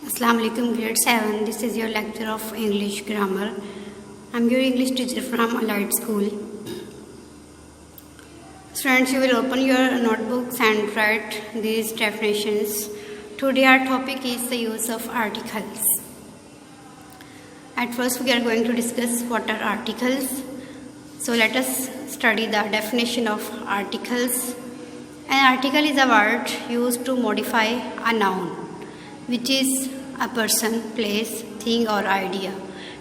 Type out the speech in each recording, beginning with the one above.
Assalamu alaikum, grade 7. This is your lecture of English grammar. I'm your English teacher from Allied School. Students, you will open your notebooks and write these definitions. Today our topic is the use of articles. At first we are going to discuss what are articles. So let us study the definition of articles. An article is a word used to modify a noun, which is a person, place, thing or idea.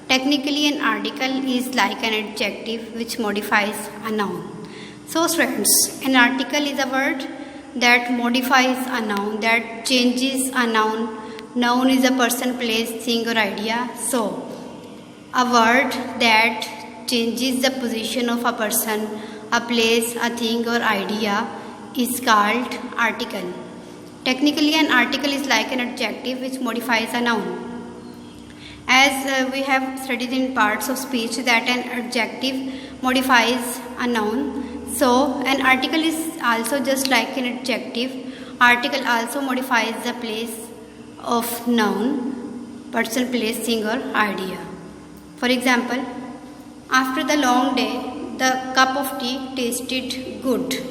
Technically, an article is like an adjective which modifies a noun. So students, an article is a word that modifies a noun, that changes a noun. Noun is a person, place, thing or idea. So, a word that changes the position of a person, a place, a thing or idea is called article. Technically, an article is like an adjective which modifies a noun. As we have studied in parts of speech that an adjective modifies a noun, so an article is also just like an adjective. Article also modifies the place of noun, person, place, thing or idea. For example, after the long day, the cup of tea tasted good.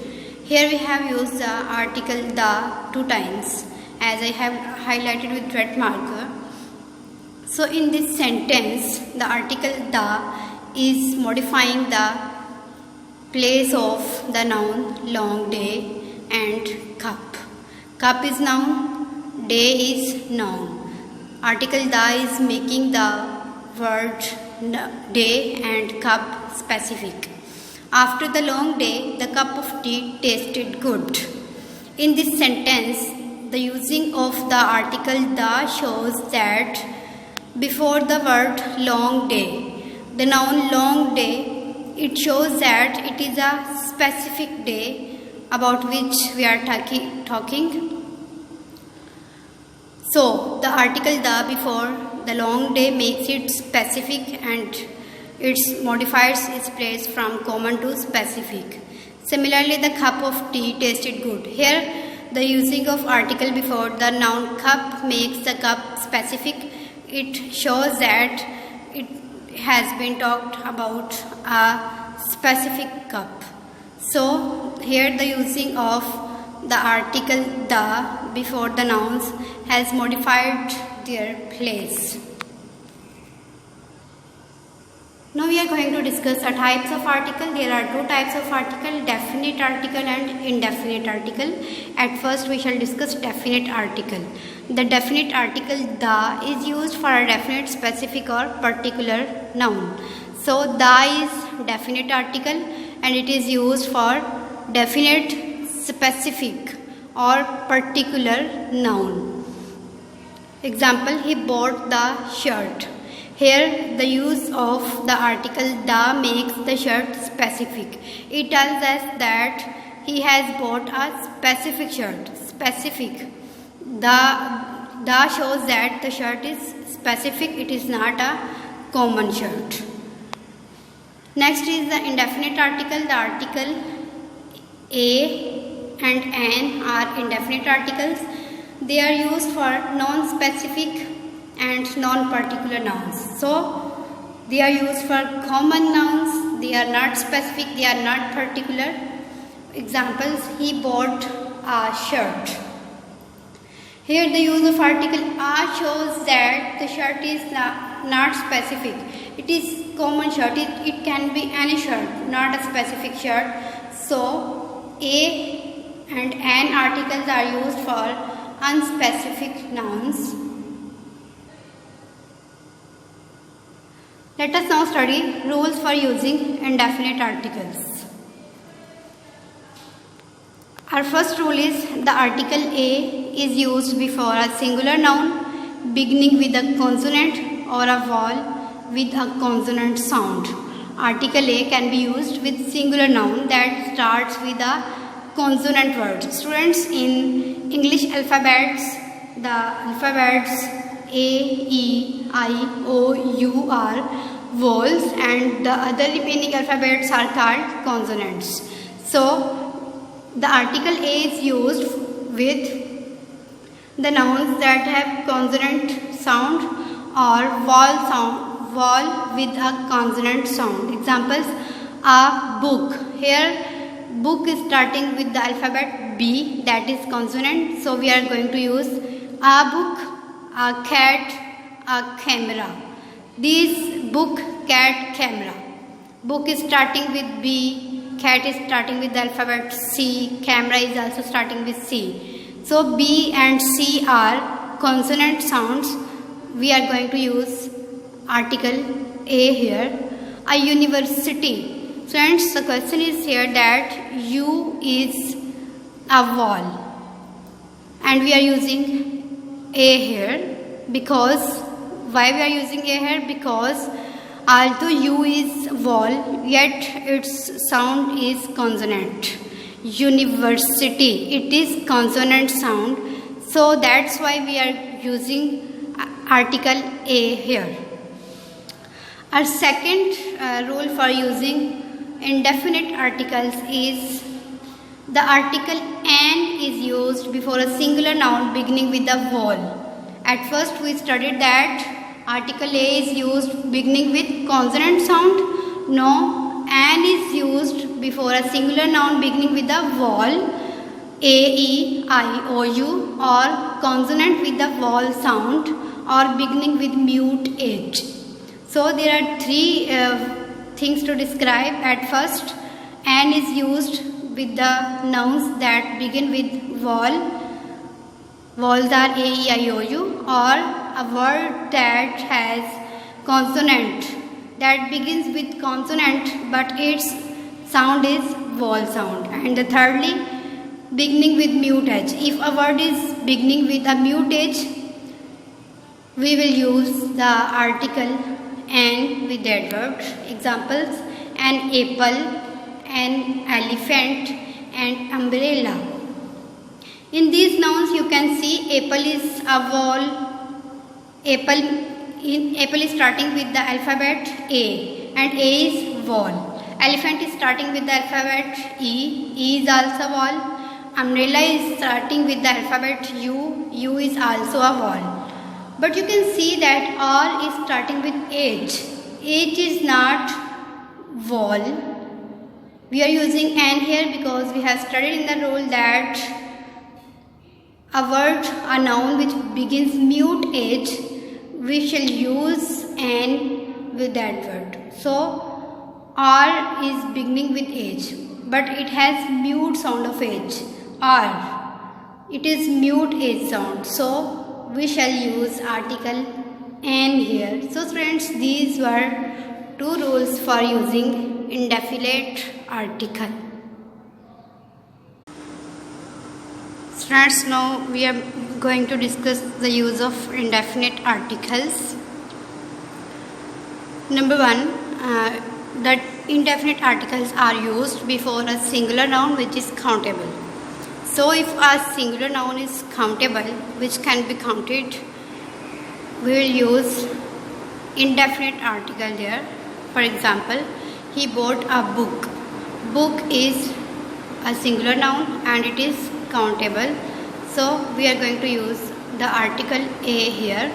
Here we have used the article the 2 times, as I have highlighted with red marker. So in this sentence, the article the is modifying the place of the noun long day and cup. Cup is noun, day is noun. Article the is making the word day and cup specific. After the long day, the cup of tea tasted good. In this sentence, the using of the article the shows that before the word long day, the noun long day, it shows that it is a specific day about which we are talking. So, the article the before the long day makes it specific and it modifies its place from common to specific. Similarly, the cup of tea tasted good. Here, the using of article before the noun cup makes the cup specific. It shows that it has been talked about a specific cup. So, here the using of the article the before the nouns has modified their place. Now we are going to discuss the types of article. There are 2 types of article, definite article and indefinite article. At first we shall discuss definite article. The definite article the is used for a definite, specific or particular noun. So the is definite article and it is used for definite, specific or particular noun. Example, he bought the shirt. Here, the use of the article the makes the shirt specific. It tells us that he has bought a specific shirt. Specific. The shows that the shirt is specific. It is not a common shirt. Next is the indefinite article. The article a and an are indefinite articles. They are used for non-specific and non-particular nouns. So, they are used for common nouns, they are not specific, they are not particular. Examples, he bought a shirt. Here the use of article a shows that the shirt is not specific. It is common shirt, it can be any shirt, not a specific shirt. So, a and an articles are used for unspecific nouns. Let us now study rules for using indefinite articles. Our first rule is the article a is used before a singular noun beginning with a consonant or a vowel with a consonant sound. Article a can be used with singular noun that starts with a consonant word. Students, in English alphabets, the alphabets A, E, I, O, U are vowels and the other remaining alphabets are called consonants. So, the article A is used with The nouns that have consonant sound or vowel with a consonant sound. Examples: a book. Here book is starting with the alphabet B, that is consonant, so we are going to use a book, a cat, a camera. These book, cat, camera. Book is starting with B, cat is starting with the alphabet C, camera is also starting with C. So B and C are consonant sounds. We are going to use article A here. A university. Friends, the question is here that U is a vowel and we are using A here because, why we are using A here? Because although U is vowel, yet its sound is consonant. University, it is consonant sound, so that's why we are using article A here. Our second rule for using indefinite articles is the article an is used before a singular noun beginning with a vowel. At first we studied that article A is used beginning with consonant sound. No, an is used before a singular noun beginning with a vowel A, E, I, O, U, or consonant with the vowel sound, or beginning with mute H. So there are three things to describe. At first, an is used with the nouns that begin with vowel. Vowels are A, E, I, O, U, or a word that has consonant that begins with consonant but its sound is vowel sound. And thirdly, beginning with mute H. If a word is beginning with a mute H, we will use the article an with that word. Examples: an apple, an elephant, and umbrella. In these nouns you can see apple is a vowel. Apple is starting with the alphabet A, and A is vowel. Elephant is starting with the alphabet E, E is also vowel. Umbrella is starting with the alphabet U, U is also a vowel. But you can see that R is starting with H. H is not vowel. We are using an here because we have studied in the rule that a word, a noun which begins mute H, we shall use an with that word. So R is beginning with H, but it has mute sound of H. R. It is mute H sound. So we shall use article an here. So friends, these were two rules for using indefinite article. Friends, now we are going to discuss the use of indefinite articles. Number one, that indefinite articles are used before a singular noun which is countable. So if a singular noun is countable, which can be counted, we will use indefinite article there. For example, he bought a book. Book is a singular noun and it is countable. So we are going to use the article A here.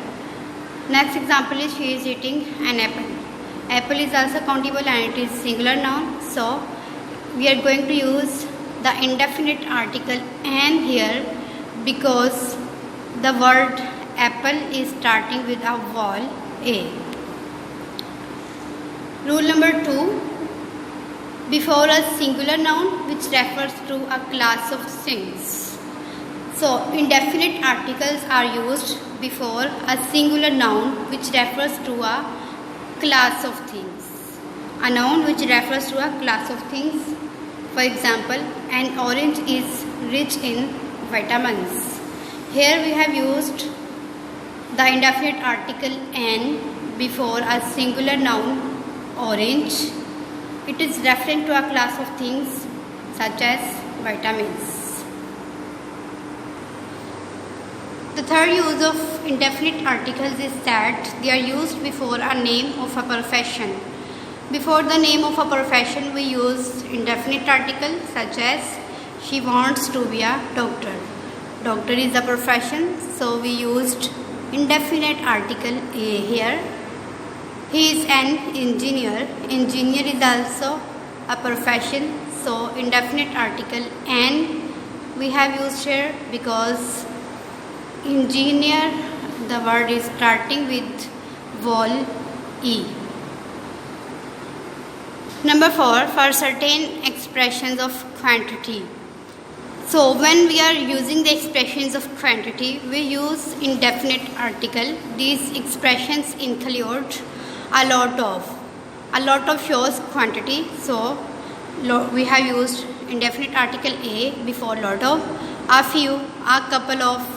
Next example is she is eating an apple. Apple is also countable and it is singular noun. So we are going to use the indefinite article an here because the word apple is starting with a vowel A. Rule number 2. Before a singular noun which refers to a class of things. So indefinite articles are used before a singular noun which refers to a class of things. A noun which refers to a class of things. For example, an orange is rich in vitamins. Here we have used the indefinite article an before a singular noun orange. It is referring to a class of things such as vitamins. The third use of indefinite articles is that they are used before a name of a profession. Before the name of a profession, we use indefinite articles such as she wants to be a doctor. Doctor is a profession, so we used indefinite article A here. He is an engineer. Engineer is also a profession, so indefinite article N we have used here because engineer, the word is starting with vowel E. Number 4, for certain expressions of quantity. So when we are using the expressions of quantity, we use indefinite article. These expressions include a lot of shows quantity, so we have used indefinite article A before lot of, a few, a couple of,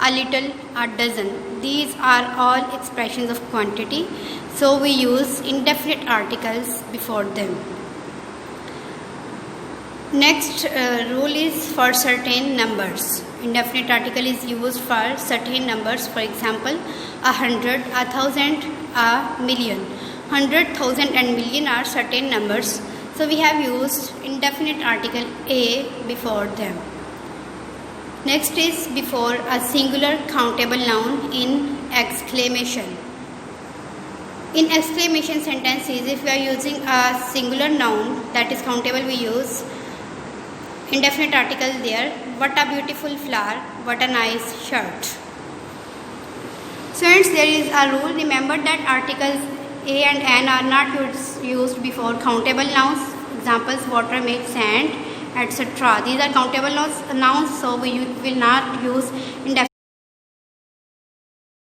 a little, a dozen. These are all expressions of quantity, so we use indefinite articles before them. Next rule is for certain numbers. Indefinite article is used for certain numbers. For example, 100, 1,000, a million. 100, 1,000 and million are certain numbers. So we have used indefinite article A before them. Next is before a singular countable noun in exclamation. In exclamation sentences, if we are using a singular noun that is countable, we use indefinite article there. What a beautiful flower, what a nice shirt. Students, there is a rule. Remember that articles A and N are not used before countable nouns. Examples, water, milk, sand, etc. These are countable nouns, so we will not use indefinite